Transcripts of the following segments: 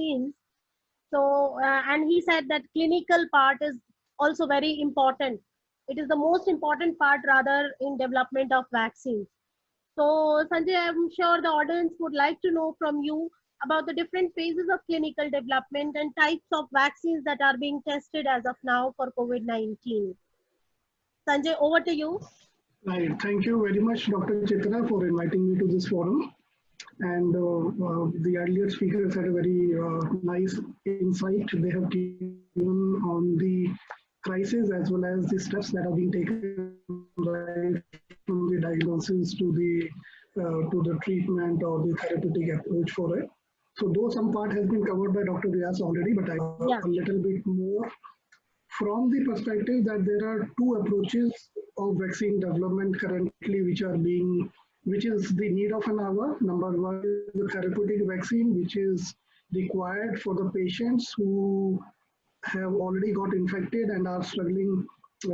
vaccines. So, and he said that clinical part is also very important. It is the most important part rather in development of vaccines. So, Sanjay, I'm sure the audience would like to know from you about the different phases of clinical development and types of vaccines that are being tested as of now for COVID-19. Sanjay, over to you. Right. Thank you very much, Dr. Chitra, for inviting me to this forum. And the earlier speakers had a very nice insight they have given on the crisis as well as the steps that are being taken right from the diagnosis to the treatment or the therapeutic approach for it. So though some part has been covered by Dr. Vyas already, but I a little bit more from the perspective that there are two approaches of vaccine development currently which is the need of an hour. Number one is the therapeutic vaccine, which is required for the patients who have already got infected and are struggling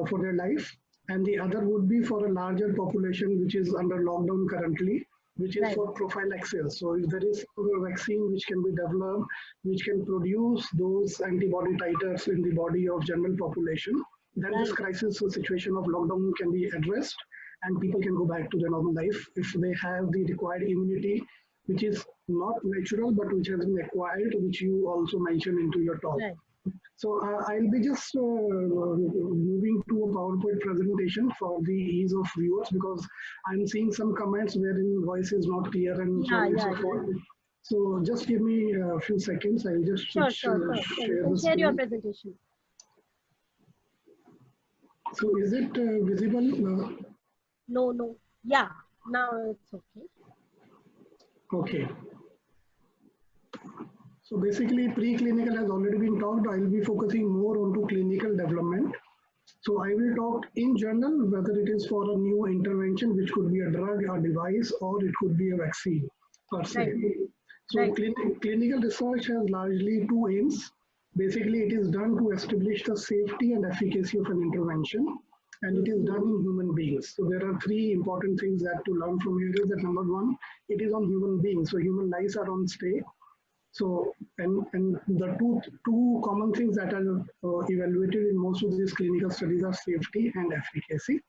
for their life. And the other would be for a larger population, which is under lockdown currently, which is for prophylaxis. So if there is a vaccine which can be developed, which can produce those antibody titers in the body of general population, then this crisis situation of lockdown can be addressed and people can go back to their normal life if they have the required immunity, which is not natural, but which has been acquired, which you also mentioned into your talk. So I'll be just moving to a PowerPoint presentation for the ease of viewers because I'm seeing some comments wherein voice is not clear and so on and so forth. So just give me a few seconds. I'll just share your presentation. So is it visible? No. Yeah, now it's okay. Okay. So basically, preclinical has already been talked. I will be focusing more onto clinical development. So I will talk in general whether it is for a new intervention, which could be a drug, a device, or it could be a vaccine per se. So clinical research has largely two aims. Basically, it is done to establish the safety and efficacy of an intervention, and it is done in human beings. So there are three important things that to learn from here is that number one, it is on human beings. So human lives are on stake. So, and the two common things that are evaluated in most of these clinical studies are safety and efficacy.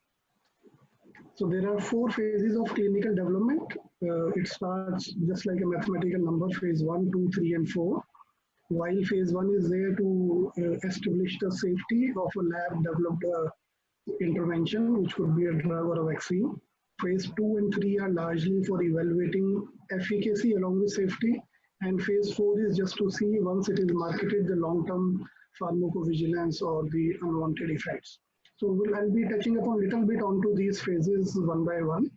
So there are 4 phases of clinical development. It starts just like a mathematical number, phase 1, 2, 3, and 4. While phase 1 is there to establish the safety of a lab developed intervention, which could be a drug or a vaccine. Phase 2 and 3 are largely for evaluating efficacy along with safety. And phase 4 is just to see once it is marketed the long-term pharmacovigilance or the unwanted effects. So I'll be touching upon a little bit onto these phases one by one.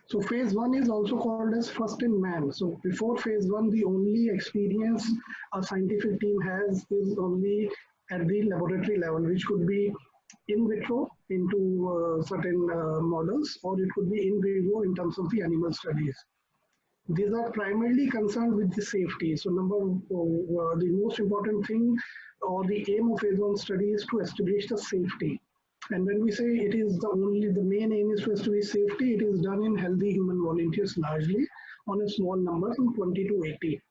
So phase 1 is also called as first in man. So before phase 1, the only experience a scientific team has is only at the laboratory level, which could be in vitro into certain models, or it could be in vivo in terms of the animal studies. These are primarily concerned with the safety. So the most important thing or the aim of phase 1 study is to establish the safety. And when we say it is the main aim is to establish safety, it is done in healthy human volunteers largely on a small number from 20 to 80.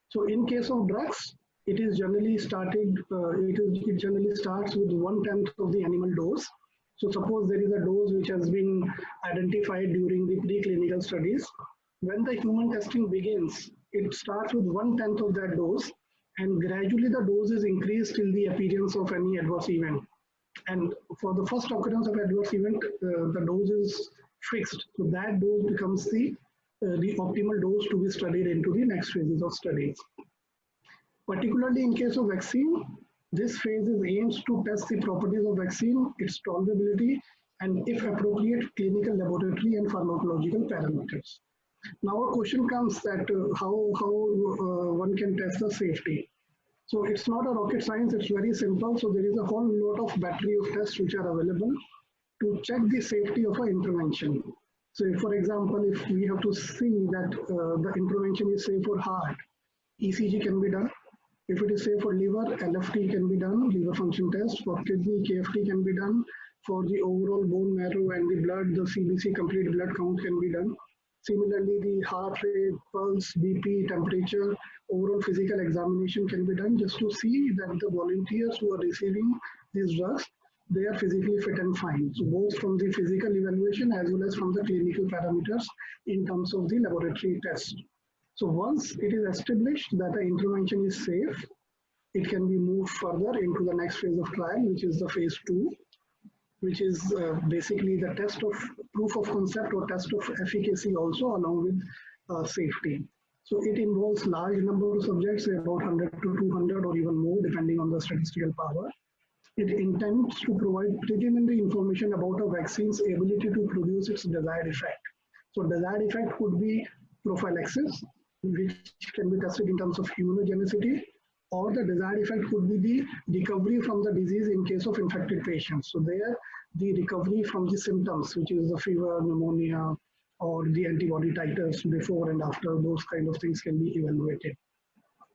So in case of drugs, it is generally it generally starts with 1/10 of the animal dose. So suppose there is a dose which has been identified during the preclinical studies. When the human testing begins, it starts with 1/10 of that dose, and gradually the dose is increased till the appearance of any adverse event. And for the first occurrence of adverse event, the dose is fixed. So that dose becomes the optimal dose to be studied into the next phases of studies. Particularly in case of vaccine, this phase aims to test the properties of vaccine, its tolerability, and if appropriate, clinical laboratory and pharmacological parameters. Now a question comes that how one can test the safety. So it's not a rocket science, it's very simple. So there is a whole lot of battery of tests which are available to check the safety of an intervention. So if, for example, if we have to see that the intervention is safe for heart, ECG can be done. If it is safe for liver, LFT can be done, liver function test. For kidney, KFT can be done. For the overall bone marrow and the blood, the CBC complete blood count can be done. Similarly, the heart rate, pulse, BP, temperature, overall physical examination can be done just to see that the volunteers who are receiving these drugs, they are physically fit and fine. So both from the physical evaluation as well as from the clinical parameters in terms of the laboratory test. So once it is established that the intervention is safe, it can be moved further into the next phase of trial, which is the phase 2, which is basically the test of proof of concept or test of efficacy also along with safety. So it involves large number of subjects, say about 100 to 200 or even more depending on the statistical power. It intends to provide preliminary information about a vaccine's ability to produce its desired effect. So desired effect could be prophylaxis, which can be tested in terms of immunogenicity, or the desired effect could be the recovery from the disease in case of infected patients. So there, the recovery from the symptoms, which is the fever, pneumonia, or the antibody titers before and after, those kind of things can be evaluated.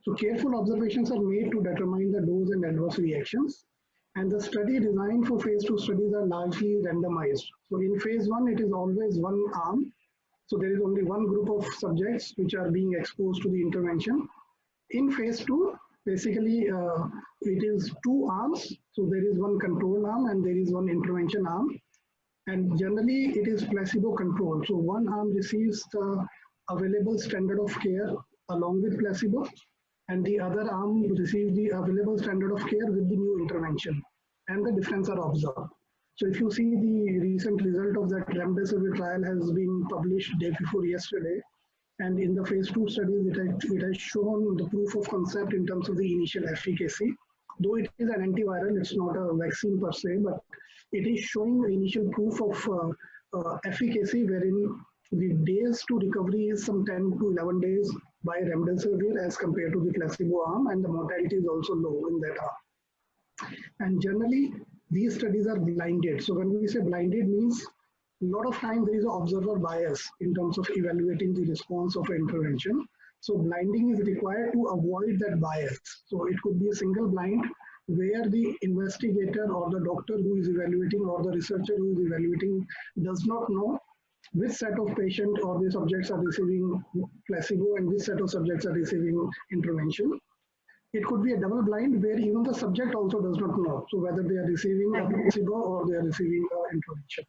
So careful observations are made to determine the dose and adverse reactions. And the study designed for phase 2 studies are largely randomized. So in phase 1, it is always one arm. So there is only one group of subjects which are being exposed to the intervention. In phase 2, basically it is two arms. So there is one control arm and there is one intervention arm. And generally it is placebo controlled. So one arm receives the available standard of care along with placebo, and the other arm receives the available standard of care with the new intervention, and the difference are observed. So if you see the recent result of that remdesivir trial has been published day before yesterday, and in the phase 2 studies, it has shown the proof of concept in terms of the initial efficacy. Though it is an antiviral, it's not a vaccine per se, but it is showing the initial proof of efficacy wherein the days to recovery is some 10 to 11 days by remdesivir as compared to the placebo arm, and the mortality is also low in that arm. And generally, these studies are blinded. So when we say blinded means a lot of time there is an observer bias in terms of evaluating the response of an intervention. So blinding is required to avoid that bias. So it could be a single blind where the investigator or the doctor who is evaluating or the researcher who is evaluating does not know which set of patient or the subjects are receiving placebo and which set of subjects are receiving intervention. It could be a double blind where even the subject also does not know. So whether they are receiving a placebo or they are receiving intervention.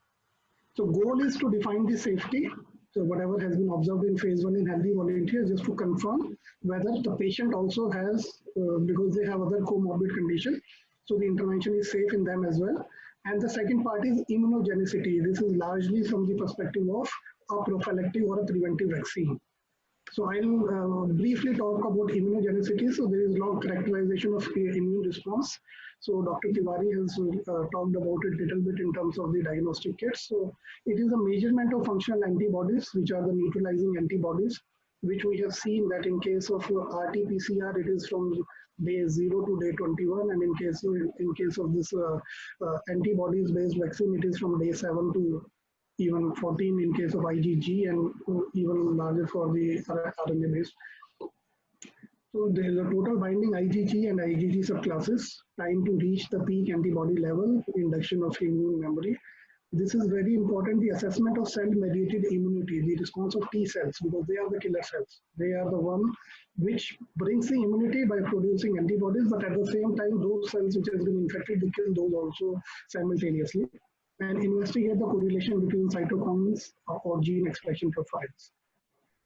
So goal is to define the safety. So whatever has been observed in phase 1 in healthy volunteers, just to confirm whether the patient also has, because they have other comorbid condition, so the intervention is safe in them as well. And the second part is immunogenicity. This is largely from the perspective of a prophylactic or a preventive vaccine. So I'll briefly talk about immunogenicity. So there is a lot of characterization of immune response. So Dr. Tiwari has talked about it a little bit in terms of the diagnostic kits. So it is a measurement of functional antibodies, which are the neutralizing antibodies, which we have seen that in case of RT-PCR, it is from day 0 to day 21, and in case of this antibodies-based vaccine, it is from day 7 to even 14 in case of IgG, and even larger for the RNA-based. So there is a total binding IgG and IgG subclasses, time to reach the peak antibody level, induction of immune memory. This is very important, the assessment of cell-mediated immunity, the response of T cells, because they are the killer cells. They are the one which brings the immunity by producing antibodies, but at the same time, those cells which has been infected, they kill those also simultaneously, and investigate the correlation between cytokines or gene expression profiles.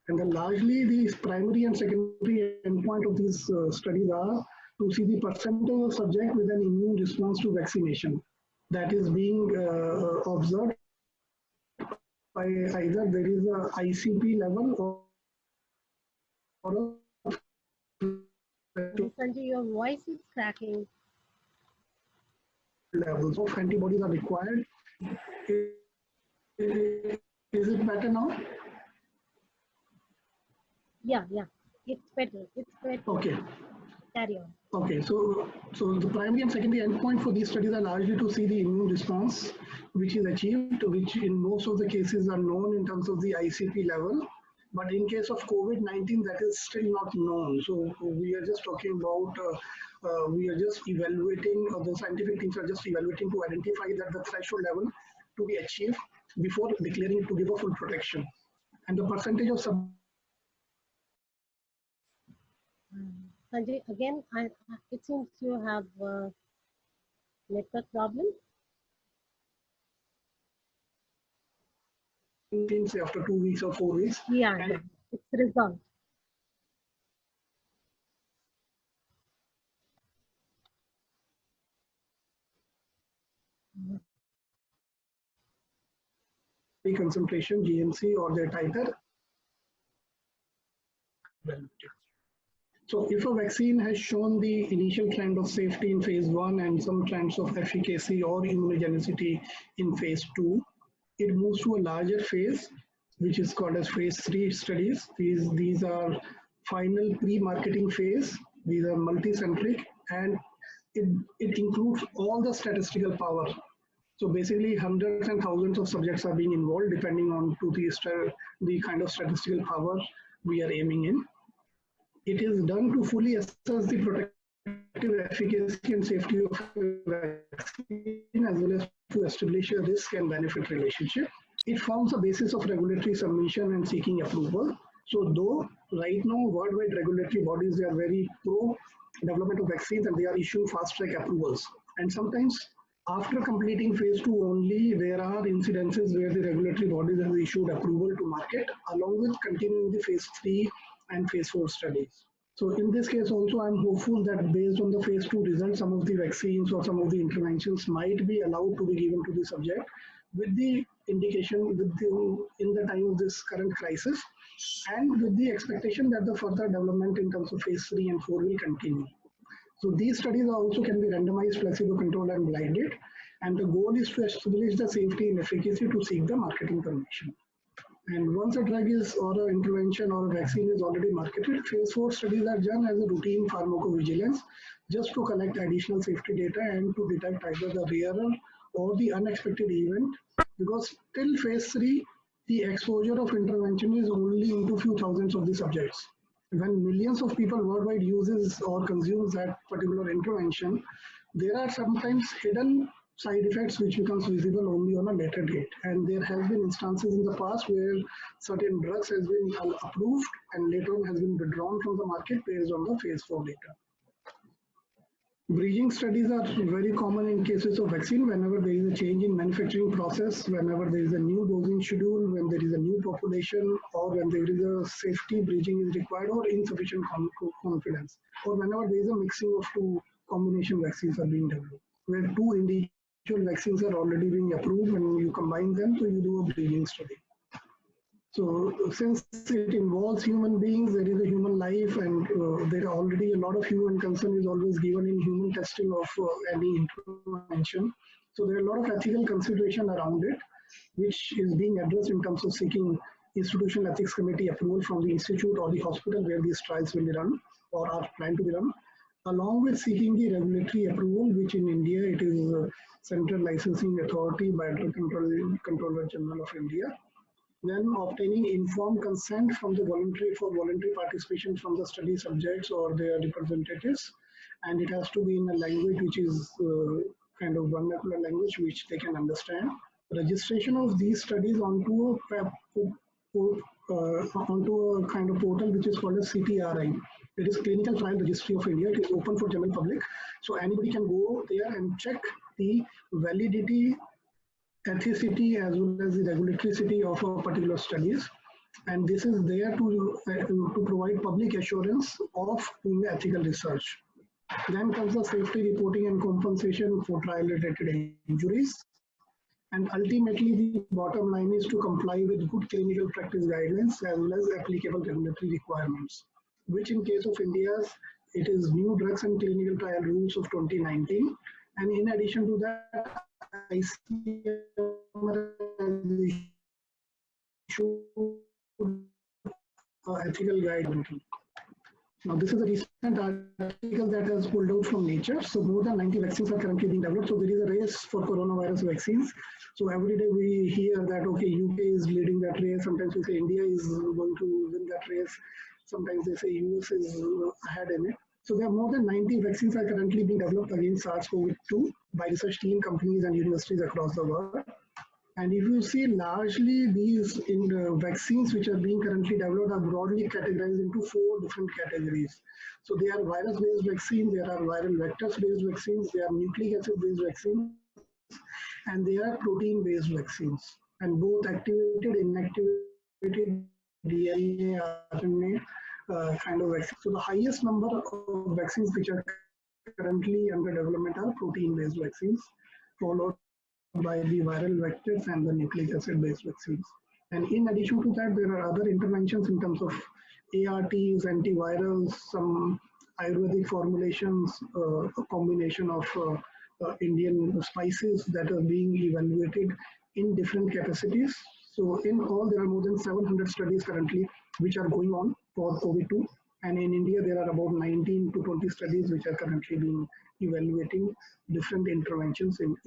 And then largely the primary and secondary endpoint of these studies are to see the percentage of subject with an immune response to vaccination that is being observed by either there is a ICP level or Sanjay, your voice is cracking. Levels of antibodies are required. Is it better now? Yeah, it's better. Okay. Carry on. Okay, so the primary and secondary endpoint for these studies are largely to see the immune response, which is achieved, which in most of the cases are known in terms of the ICP level. But in case of COVID-19, that is still not known. So we are just talking about, we are just evaluating, the scientific teams are just evaluating to identify that the threshold level to be achieved before declaring to give a full protection. And the percentage of Sanjay, again, it seems you have a network problem. say after 2 weeks or 4 weeks. Yeah, it's resolved. Concentration, GMC, or their titer. So if a vaccine has shown the initial trend of safety in phase 1 and some trends of efficacy or immunogenicity in phase 2, it moves to a larger phase, which is called as phase 3 studies. These are final pre-marketing phase. These are multi-centric, and it includes all the statistical power. So basically, hundreds and thousands of subjects are being involved, depending on the kind of statistical power we are aiming in. It is done to fully assess the protective efficacy and safety of a vaccine, as well as to establish a risk and benefit relationship. It forms the basis of regulatory submission and seeking approval. So though right now worldwide regulatory bodies, they are very pro development of vaccines and they are issuing fast track approvals. And sometimes after completing phase 2 only, there are incidences where the regulatory bodies have issued approval to market along with continuing the phase 3 and phase 4 studies. So in this case also, I'm hopeful that based on the phase 2 results, some of the vaccines or some of the interventions might be allowed to be given to the subject with the indication in the time of this current crisis, and with the expectation that the further development in terms of phase 3 and 4 will continue. So these studies also can be randomized, placebo-controlled, and blinded, and the goal is to establish the safety and efficacy to seek the marketing permission. And once a drug is or an intervention or a vaccine is already marketed, phase 4 studies are done as a routine pharmacovigilance just to collect additional safety data and to detect either the rarer or the unexpected event, because till phase 3, the exposure of intervention is only into few thousands of the subjects. When millions of people worldwide uses or consumes that particular intervention, there are sometimes hidden side effects which becomes visible only on a later date. And there has been instances in the past where certain drugs has been approved and later on has been withdrawn from the market based on the phase 4 data. Bridging studies are very common in cases of vaccine whenever there is a change in manufacturing process, whenever there is a new dosing schedule, when there is a new population, or when there is a safety bridging is required or insufficient confidence, or whenever there is a mixing of two combination vaccines are being developed, where two individual vaccines are already being approved and you combine them, so you do a bridging study. So since it involves human beings, there is a human life, and there are already a lot of human concern is always given in human testing of any intervention. So there are a lot of ethical consideration around it, which is being addressed in terms of seeking institutional ethics committee approval from the institute or the hospital where these trials will be run or are planned to be run, along with seeking the regulatory approval, which in India it is Central Licensing Authority by the Controller General of India. Then obtaining informed consent from the voluntary participation from the study subjects or their representatives, and it has to be in a language which is kind of vernacular language which they can understand. Registration of these studies onto a kind of portal which is called a CTRI. It is Clinical Trial Registry of India. It is open for general public, so anybody can go there and check the validity, ethicity, as well as the regulatoricity of a particular studies, and this is there to provide public assurance of doing ethical research. Then comes the safety reporting and compensation for trial-related injuries, and ultimately the bottom line is to comply with good clinical practice guidelines as well as applicable regulatory requirements, which in case of India's, it is New Drugs and Clinical Trial Rules of 2019, and in addition to that, ICMR ethical guide. Now, this is a recent article that has pulled out from Nature. So, more than 90 vaccines are currently being developed. So, there is a race for coronavirus vaccines. So, every day we hear that, okay, UK is leading that race. Sometimes we say India is going to win that race. Sometimes they say US is ahead in it. So, there are more than 90 vaccines are currently being developed against SARS-CoV-2 by research team, companies, and universities across the world. And if you see, largely these in the vaccines which are being currently developed are broadly categorized into four different categories. So they are virus-based vaccines, there are viral vectors-based vaccines, they are nucleic acid-based vaccines, and they are protein-based vaccines. And both activated, inactivated DNA, RNA kind of vaccines. So the highest number of vaccines which are currently under development are protein-based vaccines, followed by the viral vectors and the nucleic acid-based vaccines. And in addition to that, there are other interventions in terms of ARTs, antivirals, some Ayurvedic formulations, a combination of Indian spices that are being evaluated in different capacities. So in all, there are more than 700 studies currently which are going on for COVID-2. And in India, there are about 19 to 20 studies which are currently being evaluating different interventions in